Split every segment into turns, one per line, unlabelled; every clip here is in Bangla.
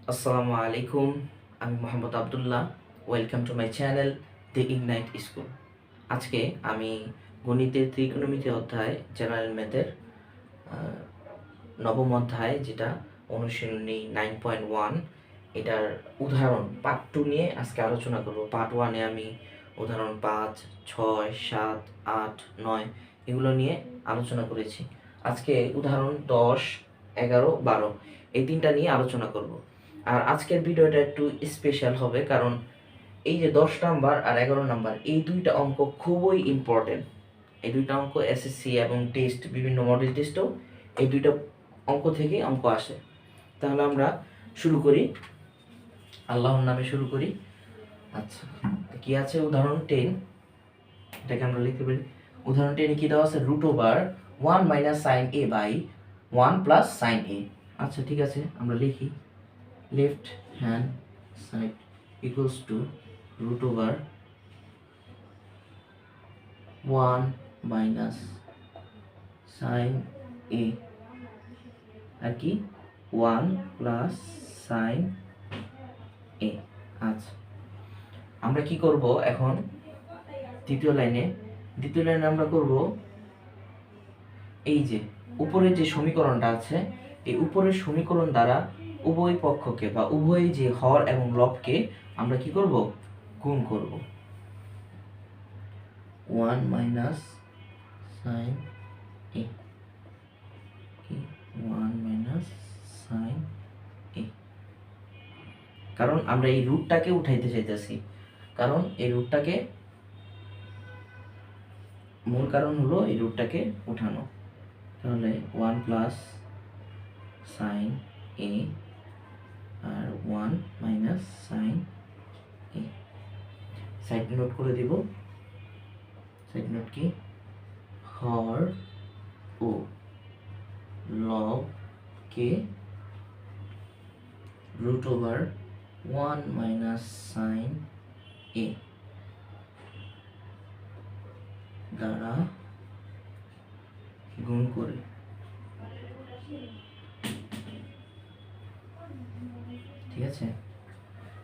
Assalamu Alaikum, আমি Mohammad Abdullah. Welcome to my channel the ignite school. আজকে আমি গণিতের ত্রিকোণমিতি অধ্যায় জেনারেল ম্যাথের নবম অধ্যায়, যেটা অনুশীলনী 9.1, এটার উদাহরণ পার্ট 2 নিয়ে আজকে আলোচনা করব। পার্ট 1-এ আমি উদাহরণ 5, 6, 7, 8, 9 এগুলো নিয়ে আলোচনা করেছি। আজকে উদাহরণ 10, 11, 12 এই তিনটা নিয়ে আলোচনা করব। আর আজকের ভিডিওটা একটু স্পেশাল হবে, কারণ এই যে 10 নাম্বার আর 11 নাম্বার এই দুইটা অঙ্ক খুবই ইম্পর্টেন্ট। এই দুইটা অঙ্ক এসএসসি এবং টেস্ট, বিভিন্ন মডেল টেস্টও এই দুইটা অঙ্ক থেকে অঙ্ক আসে। তাহলে আমরা শুরু করি, আল্লাহর নামে শুরু করি। আচ্ছা, কি আছে? উদাহরণ 10, এটাকে আমরা লিখতে পারি। উদাহরণ 10 কি দেওয়া আছে? √1 - sin a by 1 + sin a। আচ্ছা, ঠিক আছে, আমরা লিখি। Left hand side equals to √1 - sin a আর কি 1 + sin a। আচ্ছা, আমরা কি করব এখন? দ্বিতীয় লাইনে আমরা করব এই যে উপরের যে সমীকরণটা আছে, এই উপরের সমীকরণ দ্বারা উভয় পক্ষকে বা উভয় যে হর এবং লবকে আমরা কি করব? গুণ করব। 1 - sin a, 1 - sin a, কারণ আমরা এই রুটটাকে উঠাইতে চাইতেছি। কারণ এই রুটটাকে, মূল কারণ হলো এই রুটটাকে উঠানো। তাহলে 1 + sin a আর 1 - sin a। সাইড নোট করে দিব। সাইড নোট কি? হর ও লবকে √1 - sin a দ্বারা গুণ করে। ঠিক আছে,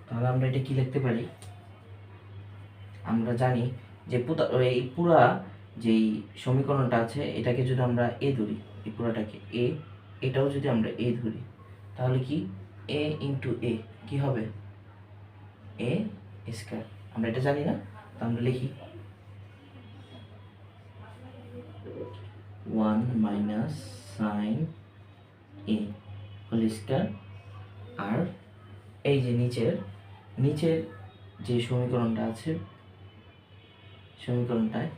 তাহলে আমরা এটা কি লিখতে পারি? আমরা জানি যে এই পুরা যেই সমীকরণটা আছে, এটাকে যদি আমরা এ ধরি, এই পুরাটাকে এ, এটাও যদি আমরা এ ধরি, তাহলে কি a × a কি হবে? a square. আমরা এটা জানি না, তো আমরা লিখি 1 - sin a হোল স্কয়ার। আর এই যে নিচের যে সমীকরণটা আছে, সমীকরণটায়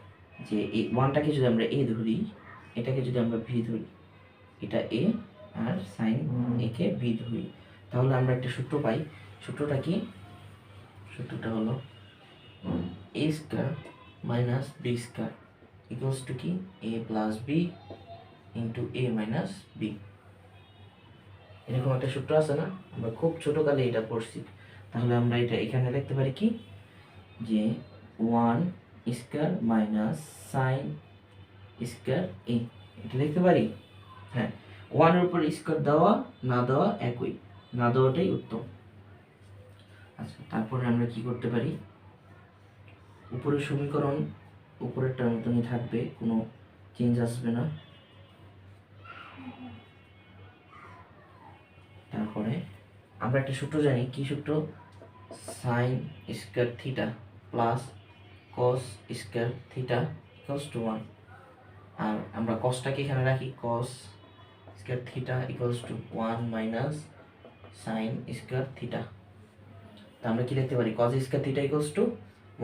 যে এই 1টাকে যদি আমরা a ধরি, এটাকে যদি আমরা b ধরি, এটা a R sin a K b ধরি, তাহলে আমরা একটা সূত্র পাই। সূত্রটা কি? সূত্রটা হলো a square - b square equals to কি? a + b × a - b। এরকম একটা সূত্র আছে না? আমরা খুব ছোটকালে এটা পড়ছি। তাহলে আমরা এটা এখানে লিখতে পারি কি? যে 1 স্কয়ার - sin স্কয়ার a, এটা লিখতে পারি। হ্যাঁ, 1 এর উপর স্কয়ার দেওয়া না দেওয়া একই, না দেওয়াটাই উত্তম। আচ্ছা, তারপরে আমরা কি করতে পারি? উপরের সমীকরণ উপরেরটার মতনই থাকবে, কোনো চেঞ্জ আসবে না। তারপরে আমরা একটা সূত্র জানি। কি সূত্র? sin square theta plus cos square theta equals to 1। আর আমরা cosটাকে এখানে রাখি, cos square theta equals to 1 - sin square theta. তো আমরা কি লিখতে পারি? cos square theta equals to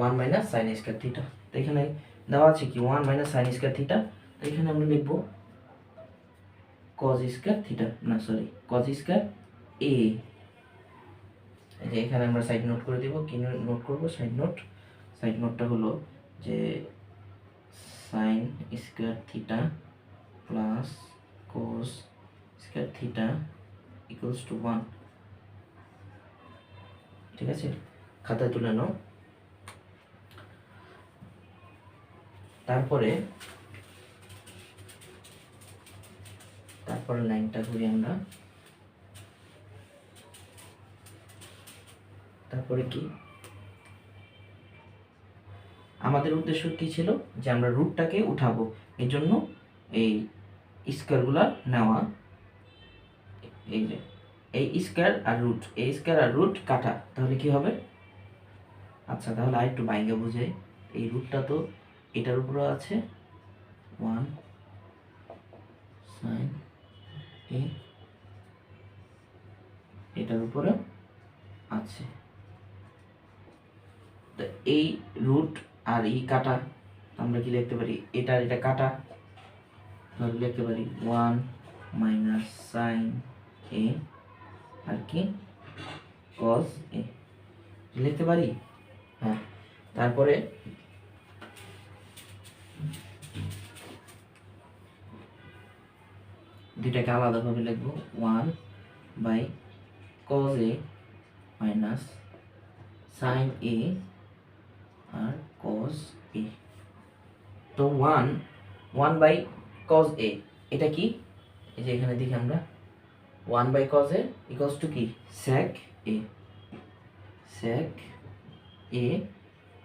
1 - sin square theta. তো এখানে দেওয়া আছে কি? 1 - sin স্কয়ার থিটা। তো এখানে আমরা লিখব cos স্কয়ার থিটা, না সরি, cos স্কয়ার a। এই যে এখানে আমরা সাইড নোট করে দিব। কি নোট করব? Side note. সাইড নোটটা হলো যে sin square theta plus cos square theta equals to 1। ঠিক আছে, খাতায় তুলে নাও। তারপরে লাইনটা ঘুরি আমরা। তারপরে কি আমাদের উদ্দেশ্য কি ছিল যে আমরা রুটটাকে উঠাবো, এই জন্য এই স্কয়ারগুলো নেওয়া। এই যে এই স্কয়ার আর রুট, এই স্কয়ার আর রুট কাটা, তাহলে কি হবে? আচ্ছা তাহলে আর একটু বাইঙ্গা বুঝাই। এই রুটটা তো এটার উপরে আছে 1 sin a, এটার উপরে আছে, তো এই রুট আর এই কাটা, আমরা কি লিখতে পারি? এটা এটা কাটা, তাহলে লিখতে পারি 1 মাইনাস সাইন এ আর কি cos এ, লিখতে পারি। হ্যাঁ, তারপরে দুইটাকে আলাদাভাবে লিখবো, 1 by cos A minus sine A আর cos এ। তো 1 বাই cos এ, এটা কি? এই যে এখানে দেখি আমরা 1 by cos A equals to কি? sec এ, sec এ,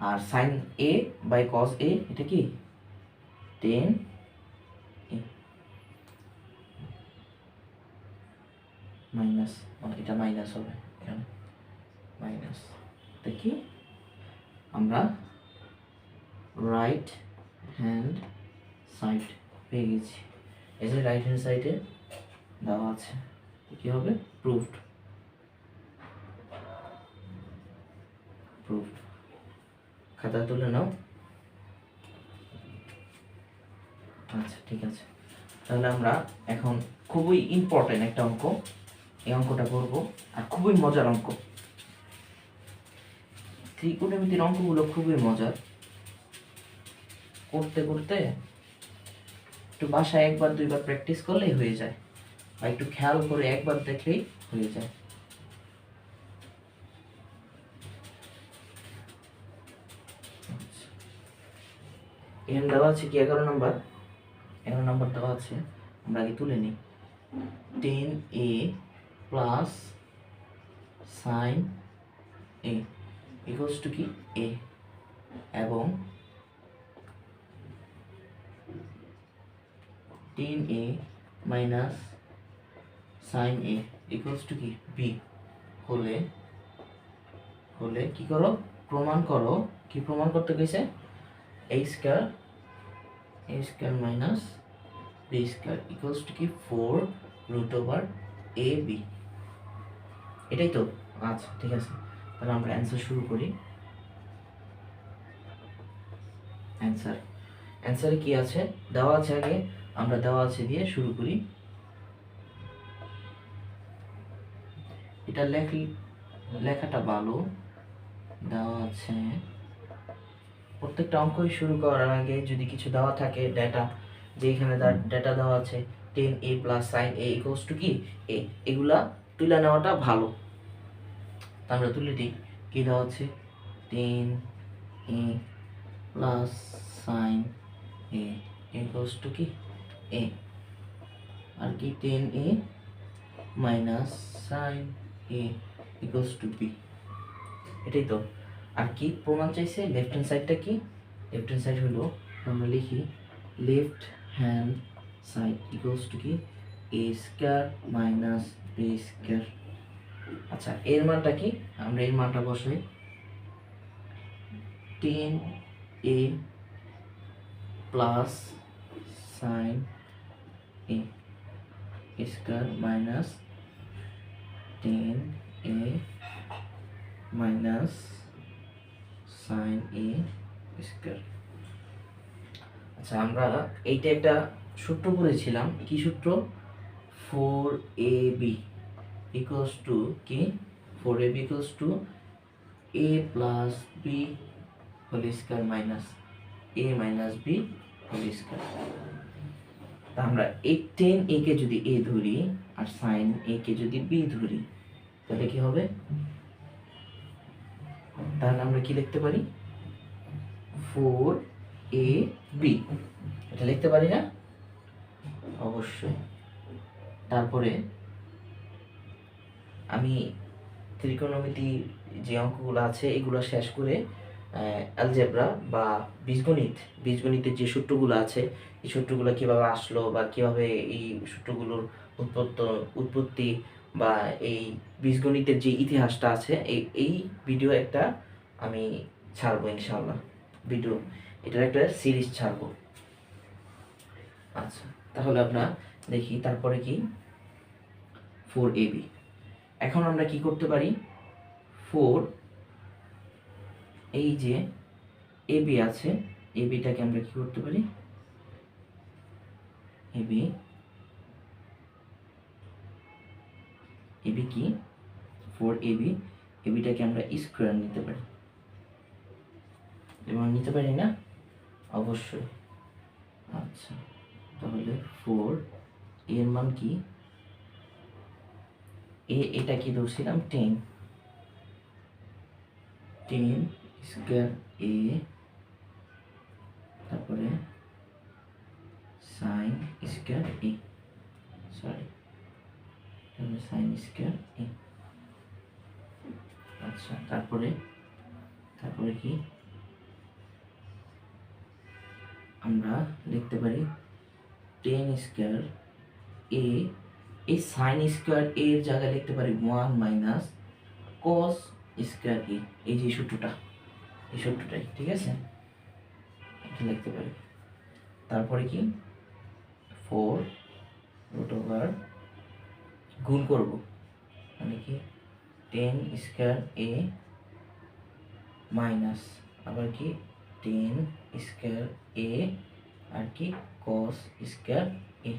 আর sin A by cos A এটা কি? tan এ মাইনাস, এটা মাইনাস হবে এখানে, মাইনাস। এটা কি? আমরা রাইট হ্যান্ড সাইড পেয়ে গেছি। এই যে রাইট হ্যান্ড সাইডে দেওয়া আছে, কি হবে? Proofed, proofed. খাতা তুলে নাও। আচ্ছা ঠিক আছে, তাহলে আমরা এখন খুবই ইম্পর্টেন্ট একটা অঙ্ক, এই অঙ্কটা করব, আর খুবই মজার অঙ্ক। ত্রিকোণমিতির অঙ্কগুলো খুবই মজার, করতে করতে একটু বাসায় একবার দুইবার প্র্যাকটিস করলেই হয়ে যায়, আর একটু খেয়াল করে একবার দেখলেই হয়ে যায়। এখানে দেওয়া আছে কি 11 নম্বর, 11 নম্বর দেওয়া আছে, আমরা আগে তুলে নিই। 10a plus sine A equals to কি? এ, এবং 10a minus sine A equals to কি? বি হলে, হলে কি করো? প্রমাণ করো। কি প্রমাণ করতে গেছে? a square minus B square equals to কি? 4 রুট ওভার এ বি। এটাই তো? আচ্ছা ঠিক আছে, তাহলে আমরা অ্যান্সার শুরু করি। অ্যান্সারে কি আছে দেওয়া আছে, আগে আমরা দেওয়া আছে দিয়ে শুরু করি। এটা লেখাটা ভালো দেওয়া আছে। প্রত্যেকটা অঙ্কই শুরু করার আগে যদি কিছু দেওয়া থাকে ডেটা, যে এখানে ডেটা দেওয়া আছে 10a plus sine A equals to কি? এ, এগুলা তুলে নেওয়াটা ভালো। তা আমরা তুলে দিই। কি দেওয়া আছে? 10a plus sine A equals to কি? এ, আর কি 10a minus sine A equals to B. এটাই তো। আর কি প্রমাণ চাইছে? লেফট হ্যান্ড সাইডটা কি? লেফট হ্যান্ড সাইড হলো, আমরা লিখি left hand side equals to কি? A square minus B square. আচ্ছা এর মানটা কি? আমরা এর মানটা বসাই। 10a plus sine A square minus 10a minus sine A square. আচ্ছা আমরা এইটা একটা সূত্র পড়েছিলাম, কি সূত্র? 4ab ইকুয়ালস টু কি? 4ab equals to a plus B whole square minus a minus B whole square. তা আমরা এই 10a কে যদি a ধরি আর সাইন a কে যদি b ধরি, তাহলে কি হবে? তাহলে আমরা কি লিখতে পারি? 4ab, এটা লিখতে পারি না? অবশ্যই। তারপরে আমি ত্রিকোণমিতি যে অঙ্কগুলো আছে এগুলো শেষ করে অ্যালজেব্রা বা বীজগণিতের যে সূত্রগুলো আছে এই সূত্রগুলো কীভাবে আসলো বা কীভাবে এই সূত্রগুলোর উৎপত্তি বা এই বীজগণিতের যে ইতিহাসটা আছে এই ভিডিও একটা আমি ছাড়বো ইনশাআল্লাহ। ভিডিও এটার একটা সিরিজ ছাড়বো। আচ্ছা, তাহলে আমরা দেখি তারপরে কি 4ab। এখন আমরা কি করতে পারি, 4 এই যে ab আছে, abটাকে আমরা কি করতে পারি, ab কি 4ab, abটাকে আমরা স্কোয়ার নিতে পারি এবং নিতে পারি না অবশ্যই। আচ্ছা, তাহলে 4 এর মান কি, এটা কি ধরছিলাম 10 স্কোয়ার a, তারপরে সাইন স্কোয়ার a, সরি তাহলে সাইন স্কোয়ার a। আচ্ছা, তারপরে কি আমরা লিখতে পারি 10 স্কোয়ার a, এই সাইন স্কোয়ার a এর জায়গায় লিখতে পারি 1 মাইনাস কস স্কোয়ার a, এই যে সূত্রটাই ঠিক আছে, এটা লিখতে পারি। তারপরে কি 4 রুট ওভার গুণ করব, মানে কি 10 স্কোয়ার a মাইনাস আবার কি 10 স্কোয়ার a আর কি কস স্কোয়ার a,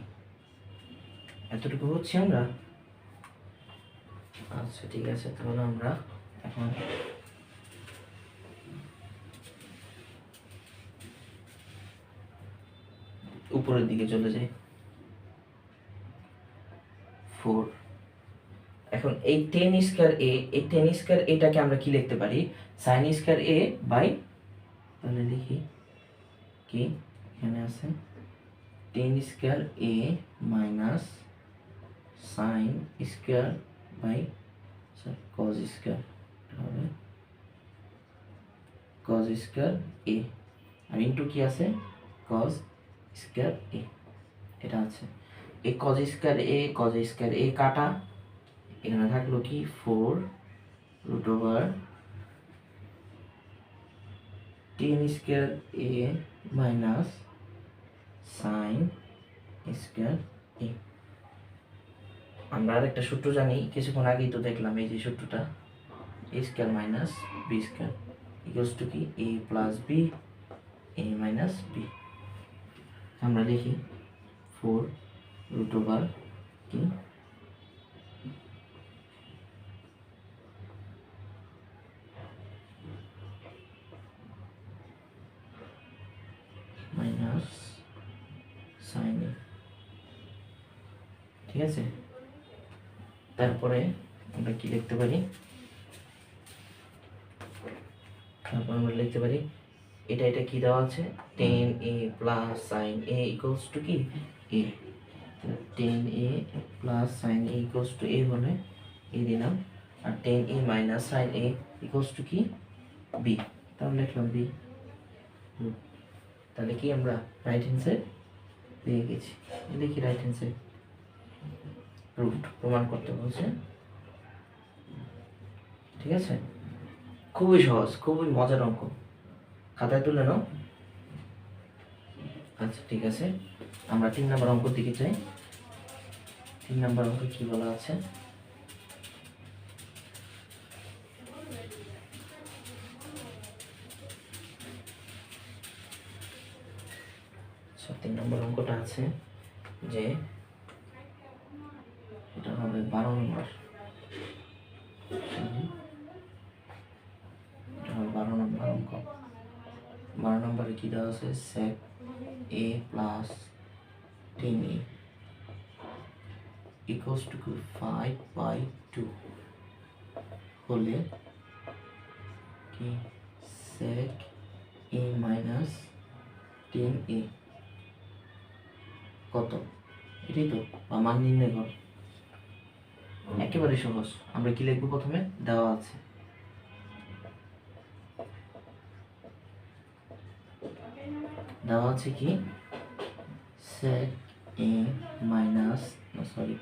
এতটুকু হচ্ছে আমরা। আচ্ছা ঠিক আছে, তাহলে আমরা এখন উপরের দিকে চলে যাই। 4 এখন এই 10 স্কয়ার a, এই 10 স্কয়ার এটাকে আমরা কি লিখতে পারি, sin স্কয়ার a বাই, তাহলে লিখি কি এখানে আছে 10 square a minus sin square by cos square, হবে cos স্কয়ার a আর ইনটু কি আছে cos স্কয়ার a, এটা আছে। এই cos স্কয়ার a কাটা, এখানে থাকলো কি 4 root over 10 square a minus sine square a। আমরা আরেকটা সূত্র জানি, কিছুক্ষণ আগেই তো দেখলাম এই যে সূত্রটা, a square minus b square equals to কি a plus b, a minus b। আমরা লিখি 4 রুট ওভার কি মাইনাস সাইন a, ঠিক আছে। তারপরে আমরা কি লিখতে পারি, এটা কি দেওয়া আছে 10a plus sign a equals to কি a, 10a plus sign a equals to a হলে a দিলাম, আর 10a minus sign a equals to কি b, তাহলে লিখলাম b। তাহলে কি আমরা রাইট হ্যান্ড সাইড পেয়ে গেছি, দেখি রাইট হ্যান্ড সাইড প্রমাণ করতে বলছে, ঠিক আছে। খুবই সহজ, খুবই মজার অঙ্ক, খাতায় তুলে নাও। আচ্ছা ঠিক আছে, আমরা 3 নম্বর অঙ্কের দিকে যাই। 3 নম্বর অঙ্কে কি বলা আছে, আচ্ছা 3 নম্বর অঙ্কটা আছে যে এটা হবে 12 নম্বর, এটা হবে 12 নম্বর অঙ্ক। 12 নম্বরে কি দেওয়া আছে, sec a plus 10a equals to 5/2 হলে কি sec a মাইনাস 10a কত, এটাই তো, বা মান নির্ণয় কর। একেবারে সহজ। আমরা কি লিখবো প্রথমে? দেওয়া আছে কি sec a minus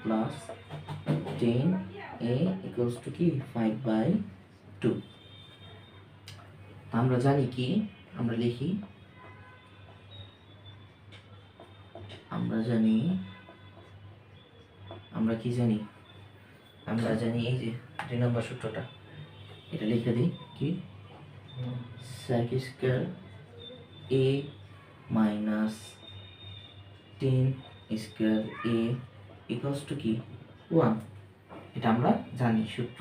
plus 10a equals to কি 5/2। আমরা জানি কি, আমরা লিখি, আমরা কি জানি? আমরা জানি এই যে 2 নম্বর সূত্রটা, এটা লিখে দিই কি sec square a minus 10 square a equals to কি 1। এটা আমরা জানি সূত্র।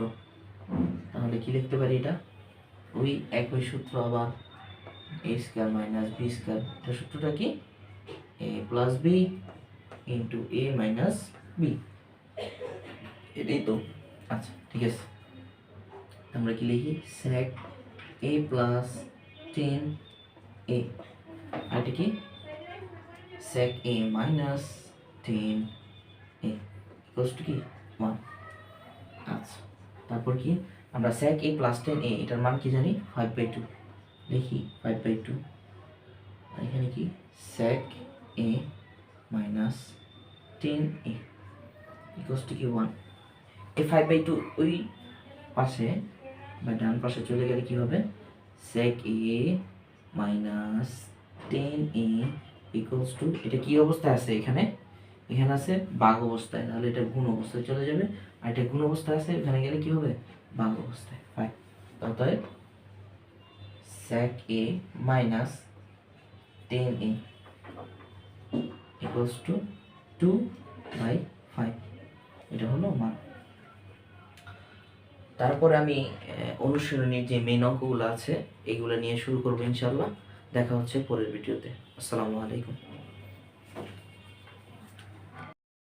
তাহলে কি লিখতে পারি? এটা ওই একই সূত্র, আবার a square minus b square. এটা সূত্রটা কি? a plus b into a minus b। এটাই তো। আচ্ছা ঠিক আছে, আমরা কি লিখি? sec a প্লাস 10a, আর এটা কি sec a minus 10a equals to কি 1। আচ্ছা, তারপর কি আমরা sec a প্লাস 10a এটার মান কি জানি? 5/2। লিখি 5/2। আর এখানে কি sec a minus 10a equals to কি 1। এই 5/2 ওই পাশে বা ডান পাশে চলে গেলে কি হবে? sec a minus 10a equals to, এটা কি অবস্থায় আছে? এখানে আছে ভাগ অবস্থায়, তাহলে এটা গুণ অবস্থায় চলে যাবে। আর এটা গুণ অবস্থায় আছে, এখানে গেলে কি হবে? ভাগ অবস্থায়। ফাইন। অতএব sec a minus 10a equals to 2/5। এটা হলো মান। তারপরে আমি অনুশীলনীর যে মেইন অঙ্কগুলো আছে এইগুলো নিয়ে শুরু করবো ইনশাআল্লাহ। দেখা হচ্ছে পরের ভিডিওতে। আসসালামু আলাইকুম।